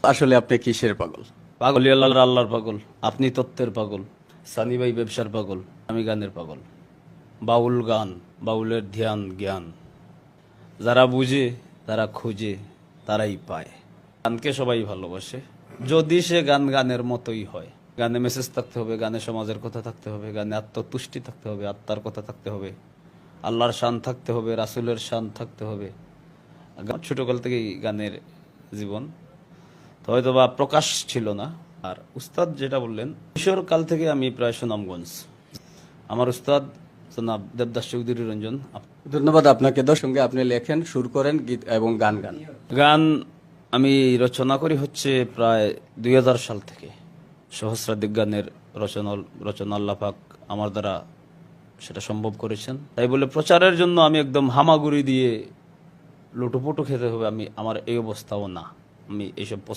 আসলে আপনি কিসের পাগল? পাগল আল্লাহর পাগল, আপনি তত্ত্বের পাগল, সানি ভাই ব্যবসার পাগল, আমি গানের পাগল। বাউল গান, বাউলের ধ্যান জ্ঞান, যারা বুঝে, তারা খুঁজে, তারাই পায়। গানকে সবাই ভালোবাসে যদি সে গান গানের মতোই হয়। গানে মেসেজ থাকতে হবে, গানে সমাজের কথা থাকতে হবে, গানে আত্মতুষ্টি থাকতে হবে, আত্মার কথা থাকতে হবে, আল্লাহর শান থাকতে হবে, রাসূলের শান থাকতে হবে। ছোটকাল থেকেই গানের জীবন, তো হয়তো বা প্রকাশ ছিল না। আর উস্তাদ যেটা বললেন, কিশোর কাল থেকে আমি প্রায় সুনামগঞ্জ। আমার উস্তাদ জনাব দেবদাস চৌধুরী রঞ্জন। ধন্যবাদ আপনাকে। সঙ্গে আপনি লেখেন, সুর করেন, গীত এবং গান গান। গান আমি রচনা করি হচ্ছে প্রায় 2000 সাল থেকে। সহস্রাধিক গানের রচনা আল্লাহ পাক আমার দ্বারা সেটা সম্ভব করেছেন। তাই বলে প্রচারের জন্য আমি একদম হামাগুড়ি দিয়ে লুটোপুটো খেতে হবে, আমার এই অবস্থাও না। আমি এইসব